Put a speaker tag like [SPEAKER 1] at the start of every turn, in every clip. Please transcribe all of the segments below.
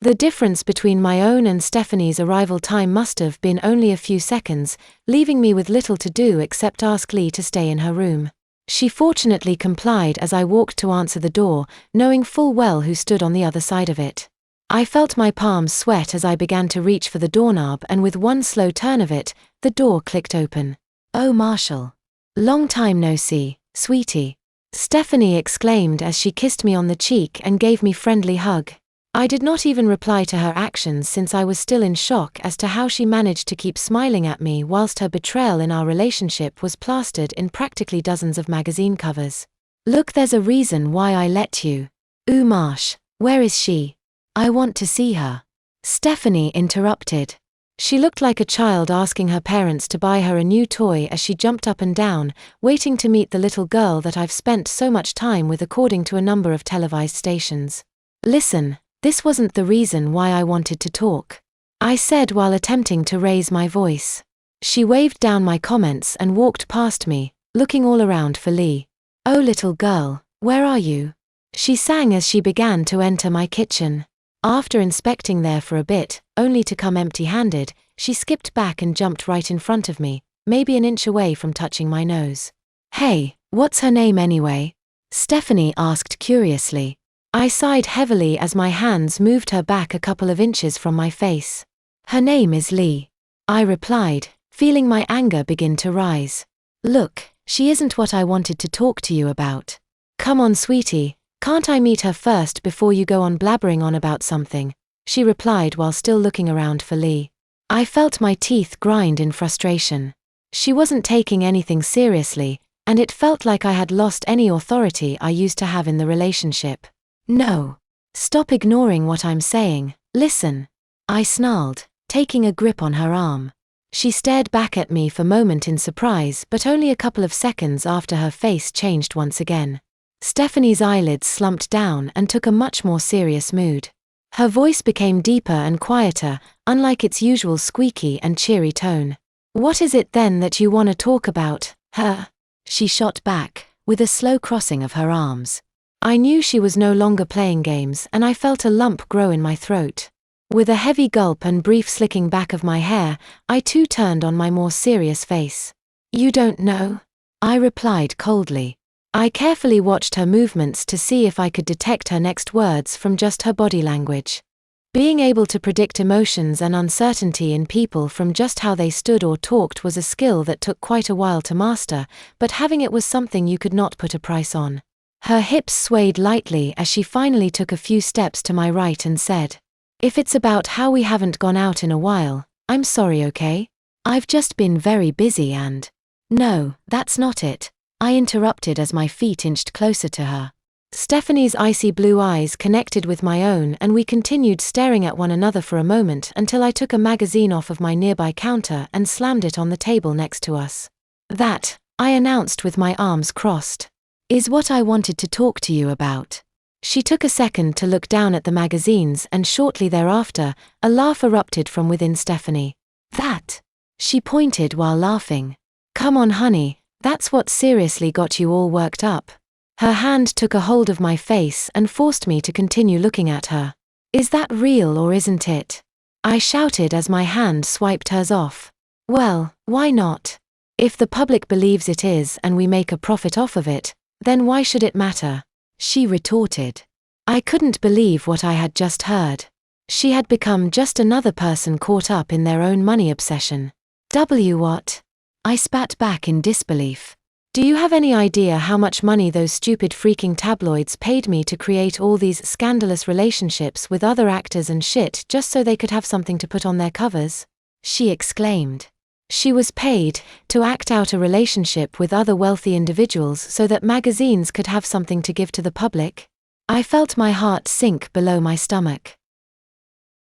[SPEAKER 1] The difference between my own and Stephanie's arrival time must have been only a few seconds, leaving me with little to do except ask Lee to stay in her room. She fortunately complied as I walked to answer the door, knowing full well who stood on the other side of it. I felt my palms sweat as I began to reach for the doorknob, and with one slow turn of it, the door clicked open. "Oh, Marshall. Long time no see, sweetie," Stephanie exclaimed as she kissed me on the cheek and gave me a friendly hug. I did not even reply to her actions since I was still in shock as to how she managed to keep smiling at me whilst her betrayal in our relationship was plastered in practically dozens of magazine covers. "Look, there's a reason why I let you." "Ooh, Marsh, where is she? I want to see her," Stephanie interrupted. She looked like a child asking her parents to buy her a new toy as she jumped up and down, waiting to meet the little girl that I've spent so much time with according to a number of televised stations. "Listen, this wasn't the reason why I wanted to talk," I said while attempting to raise my voice. She waved down my comments and walked past me, looking all around for Lee. "Oh, little girl, where are you?" she sang as she began to enter my kitchen. After inspecting there for a bit, only to come empty-handed, she skipped back and jumped right in front of me, maybe an inch away from touching my nose. "Hey, what's her name anyway?" Stephanie asked curiously. I sighed heavily as my hands moved her back a couple of inches from my face. "Her name is Lee," I replied, feeling my anger begin to rise. "Look, she isn't what I wanted to talk to you about. Come on, sweetie. Can't I meet her first before you go on blabbering on about something?" she replied while still looking around for Lee. I felt my teeth grind in frustration. She wasn't taking anything seriously, and it felt like I had lost any authority I used to have in the relationship. "No. Stop ignoring what I'm saying, listen," I snarled, taking a grip on her arm. She stared back at me for a moment in surprise, but only a couple of seconds after her face changed once again. Stephanie's eyelids slumped down and took a much more serious mood. Her voice became deeper and quieter, unlike its usual squeaky and cheery tone. "What is it then that you want to talk about, her?" she shot back, with a slow crossing of her arms. I knew she was no longer playing games, and I felt a lump grow in my throat. With a heavy gulp and brief slicking back of my hair, I too turned on my more serious face. "You don't know?" I replied coldly. I carefully watched her movements to see if I could detect her next words from just her body language. Being able to predict emotions and uncertainty in people from just how they stood or talked was a skill that took quite a while to master, but having it was something you could not put a price on. Her hips swayed lightly as she finally took a few steps to my right and said, "If it's about how we haven't gone out in a while, I'm sorry, okay? I've just been very busy and—" "No, that's not it," I interrupted as my feet inched closer to her. Stephanie's icy blue eyes connected with my own, and we continued staring at one another for a moment until I took a magazine off of my nearby counter and slammed it on the table next to us. "That," I announced with my arms crossed, "is what I wanted to talk to you about." She took a second to look down at the magazines, and shortly thereafter, a laugh erupted from within Stephanie. "That?" she pointed while laughing. "Come on, honey. That's what seriously got you all worked up." Her hand took a hold of my face and forced me to continue looking at her. "Is that real or isn't it?" I shouted as my hand swiped hers off. "Well, why not? If the public believes it is and we make a profit off of it, then why should it matter?" she retorted. I couldn't believe what I had just heard. She had become just another person caught up in their own money obsession. What? I spat back in disbelief. "Do you have any idea how much money those stupid freaking tabloids paid me to create all these scandalous relationships with other actors and shit just so they could have something to put on their covers?" she exclaimed. She was paid to act out a relationship with other wealthy individuals so that magazines could have something to give to the public? I felt my heart sink below my stomach.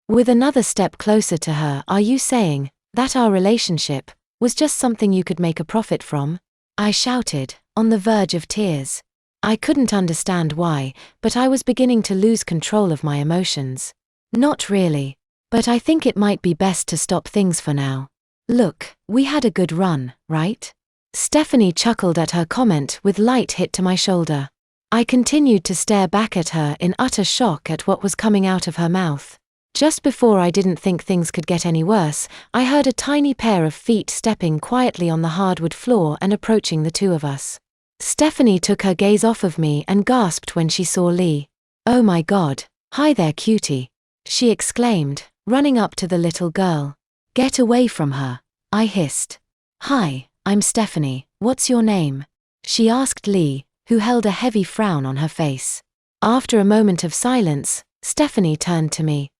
[SPEAKER 1] With another step closer to her, "Are you saying that our relationship was just something you could make a profit from?" I shouted, on the verge of tears. I couldn't understand why, but I was beginning to lose control of my emotions. "Not really. But I think it might be best to stop things for now. Look, we had a good run, right?" Stephanie chuckled at her comment with light hit to my shoulder. I continued to stare back at her in utter shock at what was coming out of her mouth. Just before I didn't think things could get any worse, I heard a tiny pair of feet stepping quietly on the hardwood floor and approaching the two of us. Stephanie took her gaze off of me and gasped when she saw Lee. "Oh my God. Hi there, cutie," she exclaimed, running up to the little girl. "Get away from her," I hissed. "Hi, I'm Stephanie, what's your name?" she asked Lee, who held a heavy frown on her face. After a moment of silence, Stephanie turned to me.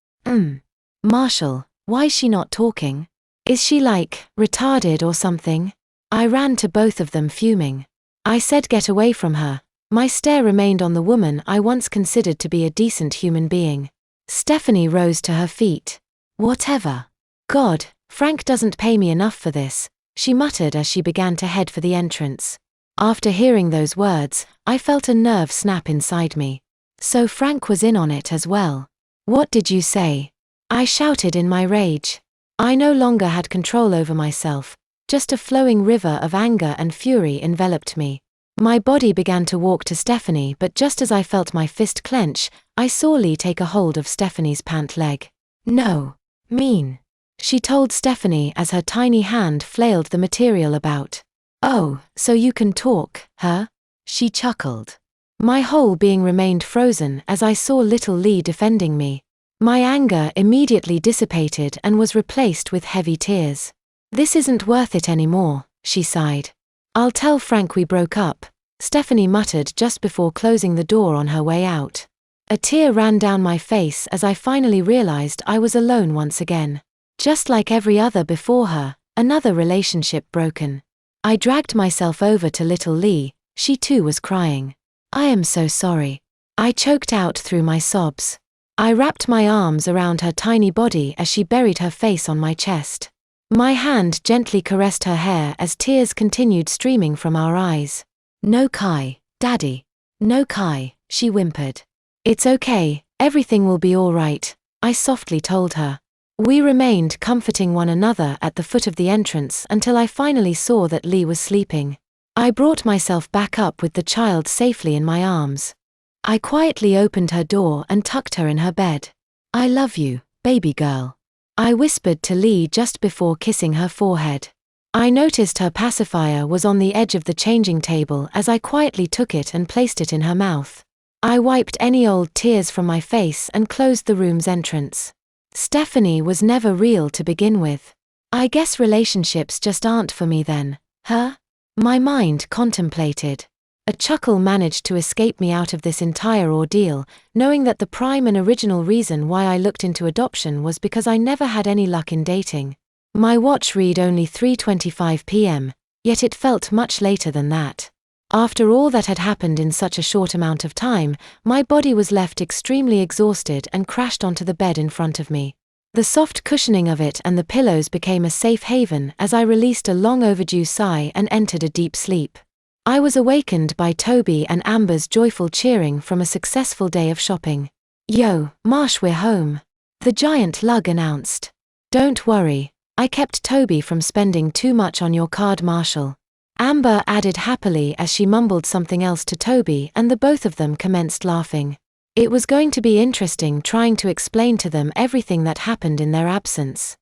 [SPEAKER 1] Marshall, why's she not talking? Is she retarded or something?" I ran to both of them fuming. I said get away from her. My stare remained on the woman I once considered to be a decent human being. Stephanie rose to her feet. "Whatever. God, Frank doesn't pay me enough for this," she muttered as she began to head for the entrance. After hearing those words, I felt a nerve snap inside me. So Frank was in on it as well. "What did you say?" I shouted in my rage. I no longer had control over myself, just a flowing river of anger and fury enveloped me. My body began to walk to Stephanie, but just as I felt my fist clench, I saw Lee take a hold of Stephanie's pant leg. "No. Mean," she told Stephanie as her tiny hand flailed the material about. "Oh, so you can talk, huh?" she chuckled. My whole being remained frozen as I saw little Lee defending me. My anger immediately dissipated and was replaced with heavy tears. "This isn't worth it anymore," she sighed. "I'll tell Frank we broke up," Stephanie muttered just before closing the door on her way out. A tear ran down my face as I finally realized I was alone once again. Just like every other before her, another relationship broken. I dragged myself over to little Lee, she too was crying. "I am so sorry," I choked out through my sobs. I wrapped my arms around her tiny body as she buried her face on my chest. My hand gently caressed her hair as tears continued streaming from our eyes. "No Kai, Daddy. No Kai," she whimpered. "It's okay, everything will be all right," I softly told her. We remained comforting one another at the foot of the entrance until I finally saw that Lee was sleeping. I brought myself back up with the child safely in my arms. I quietly opened her door and tucked her in her bed. "I love you, baby girl," I whispered to Lee just before kissing her forehead. I noticed her pacifier was on the edge of the changing table as I quietly took it and placed it in her mouth. I wiped any old tears from my face and closed the room's entrance. Stephanie was never real to begin with. I guess relationships just aren't for me then, huh? My mind contemplated. A chuckle managed to escape me out of this entire ordeal, knowing that the prime and original reason why I looked into adoption was because I never had any luck in dating. My watch read only 3:25 p.m., yet it felt much later than that. After all that had happened in such a short amount of time, my body was left extremely exhausted and crashed onto the bed in front of me. The soft cushioning of it and the pillows became a safe haven as I released a long overdue sigh and entered a deep sleep. I was awakened by Toby and Amber's joyful cheering from a successful day of shopping. "Yo, Marsh, we're home," the giant lug announced. "Don't worry, I kept Toby from spending too much on your card, Marshall," Amber added happily as she mumbled something else to Toby, and the both of them commenced laughing. It was going to be interesting trying to explain to them everything that happened in their absence.